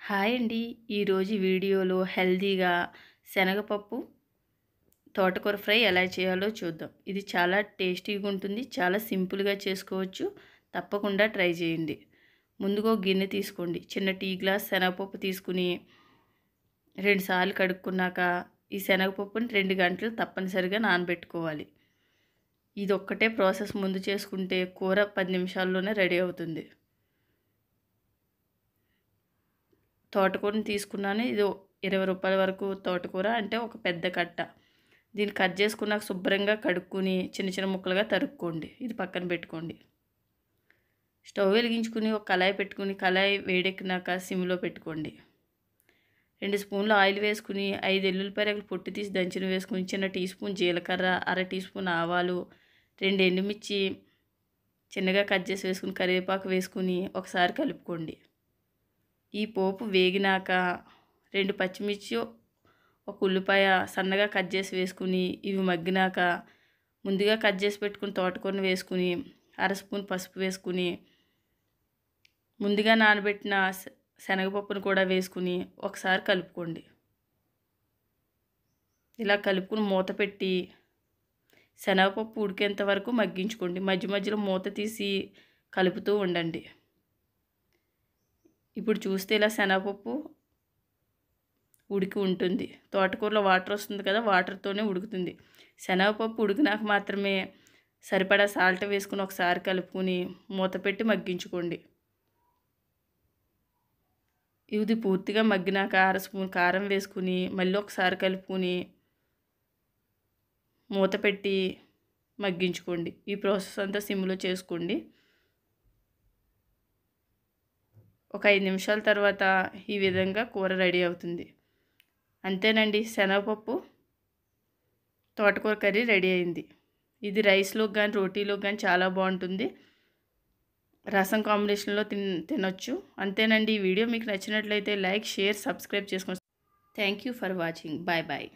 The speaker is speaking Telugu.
హాయ్ అండి. ఈరోజు వీడియోలో హెల్తీగా శనగపప్పు తోటకూర ఫ్రై ఎలా చేయాలో చూద్దాం. ఇది చాలా టేస్టీగా ఉంటుంది. చాలా సింపుల్గా చేసుకోవచ్చు. తప్పకుండా ట్రై చేయండి. ముందుగా గిన్నె తీసుకోండి. చిన్న టీ గ్లాస్ శనగపప్పు తీసుకుని 2 సార్లు కడుక్కున్నాక ఈ శనగపప్పుని 2 గంటలు తప్పనిసరిగా నానబెట్టుకోవాలి. ఇది ఒక్కటే ప్రాసెస్ ముందు చేసుకుంటే కూర 10 నిమిషాల్లోనే రెడీ అవుతుంది. తోటకూరని తీసుకున్నాను. ఇది ₹20 వరకు తోటకూర, అంటే ఒక పెద్ద కట్ట. దీన్ని కట్ చేసుకున్నాక శుభ్రంగా కడుక్కొని చిన్న చిన్న ముక్కలుగా తరుక్కోండి. ఇది పక్కన పెట్టుకోండి. స్టవ్ వెలిగించుకుని ఒక కళాయి పెట్టుకుని, కళాయి వేడెక్కినాక సిమ్లో పెట్టుకోండి. 2 స్పూన్లు ఆయిల్ వేసుకుని 5 ఎల్లుల్లిపాయ రెక్కలు పొట్టు తీసి దంచిన వేసుకుని, చిన్న టీ స్పూన్ జీలకర్ర, అర టీ స్పూన్ ఆవాలు, 2 ఎండుమిర్చి చిన్నగా కట్ చేసి వేసుకుని, కరివేపాకు వేసుకుని ఒకసారి కలుపుకోండి. ఈ పోపు వేగినాక 2 పచ్చిమిర్చి, ఒక ఉల్లిపాయ సన్నగా కట్ చేసి వేసుకుని, ఇవి మగ్గినాక ముందుగా కట్ చేసి పెట్టుకుని తోటకూరను వేసుకుని, అర స్పూన్ పసుపు వేసుకుని, ముందుగా నానబెట్టిన శనగపప్పును కూడా వేసుకుని ఒకసారి కలుపుకోండి. ఇలా కలుపుకుని మూత పెట్టి శనగపప్పు ఉడికేంత వరకు మగ్గించుకోండి. మధ్య మధ్యలో మూత తీసి కలుపుతూ ఉండండి. ఇప్పుడు చూస్తే ఇలా శనగపప్పు ఉడికి ఉంటుంది. తోటకూరలో వాటర్ వస్తుంది కదా, వాటర్తోనే ఉడుకుతుంది. శనగపప్పు ఉడికినాక మాత్రమే సరిపడా సాల్ట్ వేసుకుని ఒకసారి కలుపుకొని మూత పెట్టి మగ్గించుకోండి. ఇది పూర్తిగా మగ్గినాక అర స్పూన్ కారం వేసుకుని మళ్ళీ ఒకసారి కలుపుకొని మూత పెట్టి మగ్గించుకోండి. ఈ ప్రాసెస్ అంతా సిమ్లో చేసుకోండి. ఒక 5 నిమిషాల తర్వాత ఈ విధంగా కూర రెడీ అవుతుంది. అంతేనండి, శనగపప్పు తోటకూర కర్రీ రెడీ అయింది. ఇది రైస్లోకి కానీ రోటీలోకి కానీ చాలా బాగుంటుంది. రసం కాంబినేషన్లో తినొచ్చు. అంతేనండి, ఈ వీడియో మీకు నచ్చినట్లయితే లైక్, షేర్, సబ్స్క్రైబ్ చేసుకోండి. Thank you for watching. Bye bye.